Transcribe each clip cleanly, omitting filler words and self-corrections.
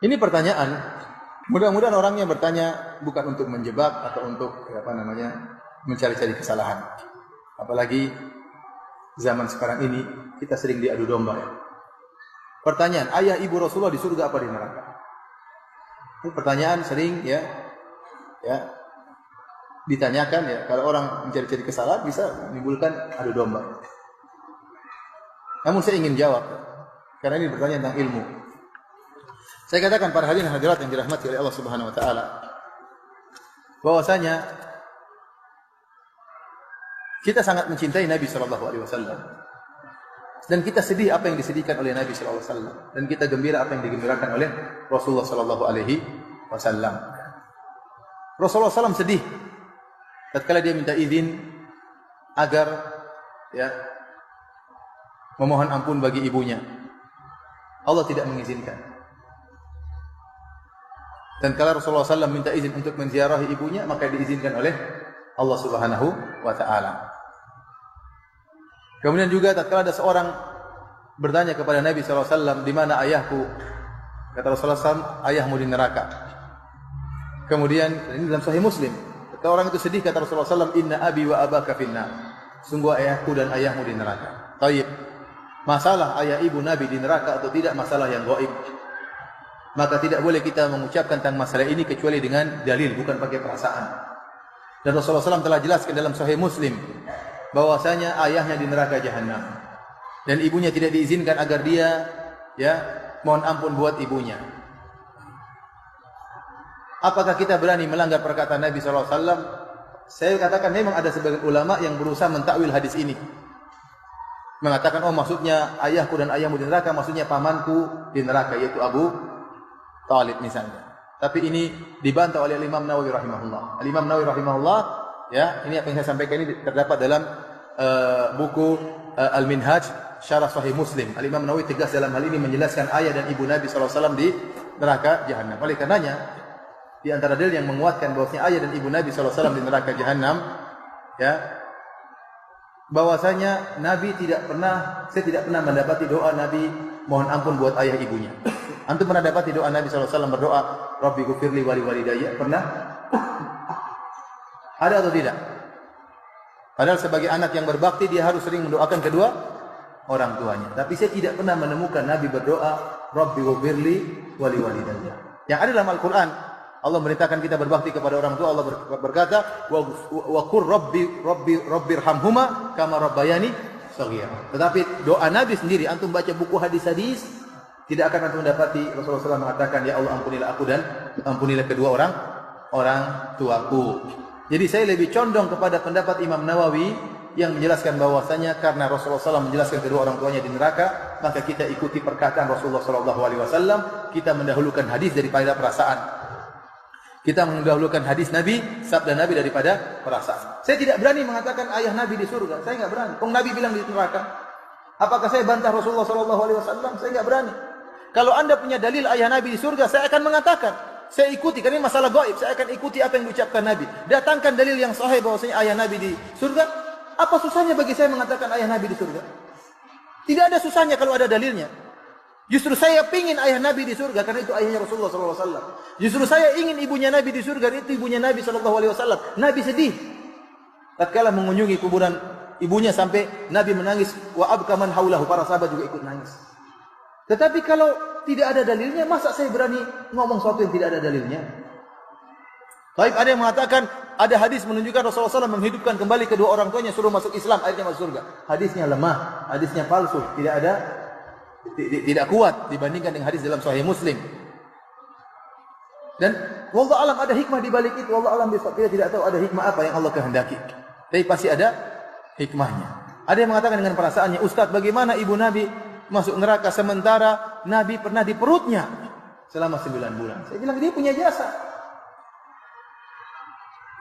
Ini pertanyaan, mudah-mudahan orangnya bertanya bukan untuk menjebak atau untuk mencari-cari kesalahan. Apalagi zaman sekarang ini kita sering diadu domba. Pertanyaan, ayah ibu Rasulullah di surga apa di neraka? Ini pertanyaan sering ditanyakan ya. Kalau orang mencari-cari kesalahan bisa menimbulkan adu domba. Namun saya ingin jawab karena ini bertanya tentang ilmu. Saya katakan para hadirin hadirat yang dirahmati oleh Allah Subhanahu wa taala bahwasanya kita sangat mencintai Nabi sallallahu alaihi wasallam. Dan kita sedih apa yang disedihkan oleh Nabi sallallahu alaihi wasallam dan kita gembira apa yang digembirakan oleh Rasulullah sallallahu alaihi wasallam. Rasulullah SAW sedih tatkala dia minta izin agar memohon ampun bagi ibunya. Allah tidak mengizinkan. Dan kalau Rasulullah SAW minta izin untuk menziarahi ibunya, maka diizinkan oleh Allah Subhanahu wa taala. Kemudian juga tatkala ada seorang bertanya kepada Nabi SAW, di mana ayahku? Kata Rasulullah SAW, ayahmu di neraka. Kemudian ini dalam Sahih Muslim. Ketika orang itu sedih, kata Rasulullah SAW, inna abi wa abaka finnar. Sungguh ayahku dan ayahmu di neraka. Taib. Masalah ayah ibu Nabi di neraka atau tidak masalah yang gaib. Maka tidak boleh kita mengucapkan tentang masalah ini kecuali dengan dalil, bukan pakai perasaan. Dan Rasulullah SAW telah jelaskan dalam Sahih Muslim bahwasanya ayahnya di neraka jahanam dan ibunya tidak diizinkan agar dia mohon ampun buat ibunya. Apakah kita berani melanggar perkataan Nabi SAW? Saya katakan memang ada sebagian ulama yang berusaha mentakwil hadis ini. Mengatakan, oh maksudnya ayahku dan ayahmu di neraka, maksudnya pamanku di neraka, yaitu Abu Talib misalnya. Tapi ini dibantah oleh Imam Nawawi rahimahullah. Imam Nawawi rahimahullah, ini apa yang saya sampaikan ini terdapat dalam buku Al-Minhaj Syarah Sahih Muslim. Imam Nawawi tegas dalam hal ini menjelaskan ayah dan ibu Nabi SAW di neraka jahanam. Oleh karenanya, di antara dalil yang menguatkan bahwasanya ayah dan ibu Nabi SAW di neraka jahanam, bahwasanya saya tidak pernah mendapati doa Nabi mohon ampun buat ayah ibunya. Antum pernah dapati doa Nabi SAW berdoa, Rabbi ghufirli wa liwalidayya? Pernah? Ada atau tidak? Padahal sebagai anak yang berbakti dia harus sering mendoakan kedua orang tuanya. Tapi saya tidak pernah menemukan Nabi berdoa, Rabbi ghufirli wa liwalidayya. Yang ada dalam Al-Quran, Allah merintahkan kita berbakti kepada orang tua. Allah berkata, wa qur rabbirhamhuma kama rabbayani shaghira. Tetapi doa Nabi sendiri, antum baca buku hadis-hadis, tidak akan antum mendapati Rasulullah SAW mengatakan, ya Allah ampunilah aku dan ampunilah kedua orang tuaku. Jadi saya lebih condong kepada pendapat Imam Nawawi yang menjelaskan bahwasanya karena Rasulullah SAW menjelaskan kedua orang tuanya di neraka, maka kita ikuti perkataan Rasulullah SAW. Kita mendahulukan hadis daripada perasaan. Kita mendahulukan hadis Nabi, sabda Nabi daripada perasaan. Saya tidak berani mengatakan ayah Nabi di surga. Saya nggak berani. Nabi bilang di neraka. Apakah saya bantah Rasulullah SAW? Saya nggak berani. Kalau anda punya dalil ayah Nabi di surga, saya akan mengatakan. Saya ikuti, karena ini masalah gaib. Saya akan ikuti apa yang diucapkan Nabi. Datangkan dalil yang sahih bahwasanya ayah Nabi di surga. Apa susahnya bagi saya mengatakan ayah Nabi di surga? Tidak ada susahnya kalau ada dalilnya. Justru saya ingin ayah Nabi di surga karena itu ayahnya Rasulullah SAW. Justru saya ingin ibunya Nabi di surga karena itu ibunya Nabi SAW. Nabi sedih tatkala mengunjungi kuburan ibunya sampai Nabi menangis, wa abka man haulahu, para sahabat juga ikut nangis. Tetapi kalau tidak ada dalilnya, masa saya berani ngomong sesuatu yang tidak ada dalilnya? Baik, ada yang mengatakan ada hadis menunjukkan Rasulullah SAW menghidupkan kembali kedua orang tuanya, suruh masuk Islam, akhirnya masuk surga. Hadisnya lemah, hadisnya palsu, tidak kuat dibandingkan dengan hadis dalam Sahih Muslim. Dan wallahu alam ada hikmah di balik itu. Wallahu alam kita tidak tahu ada hikmah apa yang Allah kehendaki. Tapi pasti ada hikmahnya. Ada yang mengatakan dengan perasaannya, Ustaz, bagaimana ibu Nabi masuk neraka sementara Nabi pernah di perutnya selama 9 bulan? Saya bilang dia punya jasa.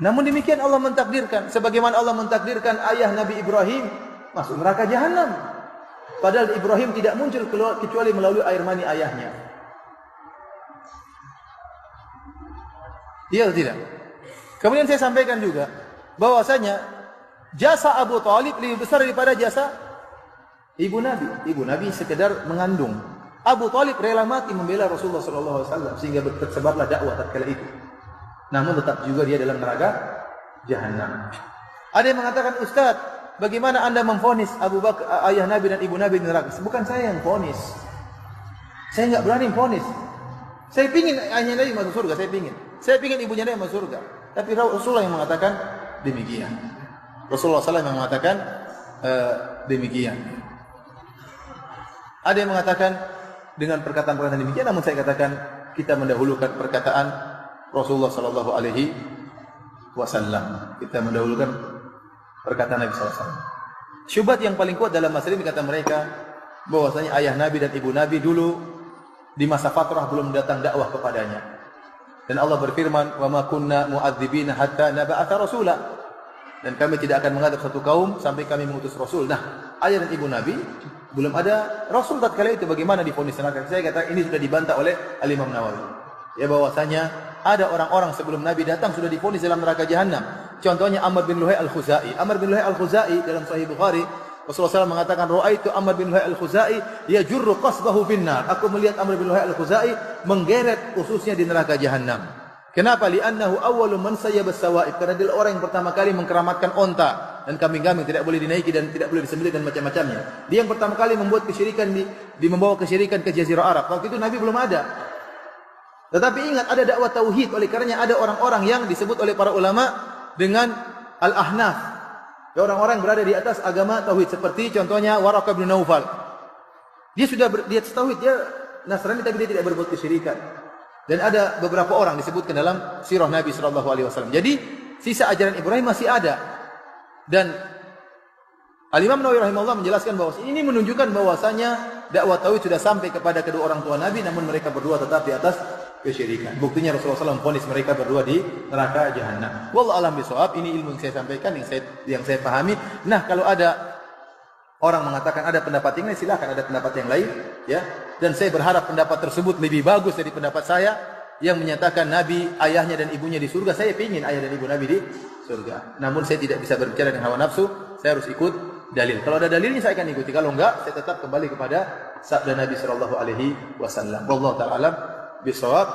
Namun demikian Allah mentakdirkan, sebagaimana Allah mentakdirkan ayah Nabi Ibrahim masuk neraka jahanam. Padahal Ibrahim tidak muncul kecuali melalui air mani ayahnya. Iya atau tidak? Kemudian saya sampaikan juga bahwasanya jasa Abu Talib lebih besar daripada jasa ibu Nabi. Ibu Nabi sekedar mengandung. Abu Talib rela mati membela Rasulullah SAW sehingga tersebarlah dakwah tatkala itu. Namun tetap juga dia dalam neraka jahanam. Ada yang mengatakan, Ustaz, bagaimana Anda memvonis Abu Bakar, ayah Nabi dan ibu Nabi di neraka? Bukan saya yang vonis. Saya enggak berani vonis. Saya pingin ayahnya Nabi masuk surga, saya pingin ibunya Nabi masuk surga. Tapi Rasulullah yang mengatakan demikian. Rasulullah SAW yang mengatakan demikian. Ada yang mengatakan dengan perkataan-perkataan demikian, namun saya katakan kita mendahulukan perkataan Rasulullah sallallahu alaihi wasallam. Kita mendahulukan perkataan Nabi sallallahu alaihi wasallam. Syubhat yang paling kuat dalam masalah ini kata mereka bahwasanya ayah Nabi dan ibu Nabi dulu di masa fatrah belum datang dakwah kepadanya. Dan Allah berfirman, "Wa ma kunna mu'adzibina hatta nab'atha rasula." Dan kami tidak akan mengadab satu kaum sampai kami mengutus rasul. Nah, ayah dan ibu Nabi belum ada rasul tatkala itu, bagaimana divonis neraka? Saya kata ini sudah dibantah oleh Al-Imam Nawawi. Ya bahwasanya ada orang-orang sebelum Nabi datang sudah divonis dalam neraka jahanam. Contohnya Amr bin Luhai Al-Khuzai. Amr bin Luhai Al-Khuzai dalam Sahih Bukhari, Rasulullah SAW mengatakan, "Ra'aitu Amr bin Luhai Al-Khuzai yajurru qasbahu finnar." Aku melihat Amr bin Luhai Al-Khuzai menggeret ususnya di neraka jahanam. Kenapa? Li'annahu awwalu man sayyaba as-sawa'ib. Karena dia orang yang pertama kali mengkeramatkan onta dan kambing-kambing tidak boleh dinaiki dan tidak boleh disembelih dan macam-macamnya. Dia yang pertama kali membuat kesyirikan membawa kesyirikan ke Jazirah Arab. Waktu itu Nabi belum ada. Tetapi ingat, ada dakwah tauhid. Oleh karenanya ada orang-orang yang disebut oleh para ulama dengan al-ahnaf. Orang-orang yang berada di atas agama tauhid, seperti contohnya Waraqah bin Naufal. Dia sudah dia tauhid, dia Nasrani tapi dia tidak berbuat kesyirikan. Dan ada beberapa orang disebutkan dalam sirah Nabi sallallahu alaihi wasallam. Jadi sisa ajaran Ibrahim masih ada. Dan Al-Imam Nawawi rahimahullah menjelaskan bahwa ini menunjukkan bahwasanya dakwah tauhid sudah sampai kepada kedua orang tua Nabi, namun mereka berdua tetap di atas kesyirikan. Buktinya Rasulullah SAW vonis mereka berdua di neraka jahanam. Wallahu a'lam bishawab. Ini ilmu yang saya sampaikan, yang saya pahami. Nah, kalau ada orang mengatakan ada pendapat yang lain, silakan ada pendapat yang lain, ya. Dan saya berharap pendapat tersebut lebih bagus dari pendapat saya yang menyatakan Nabi, ayahnya dan ibunya di surga. Saya ingin ayah dan ibu Nabi di surga. Namun saya tidak bisa berbicara dengan hawa nafsu, saya harus ikut dalil. Kalau ada dalilnya saya akan ikuti. Kalau enggak, saya tetap kembali kepada sabda Nabi sallallahu alaihi wasallam. Wallahu ta'ala alam bisawab.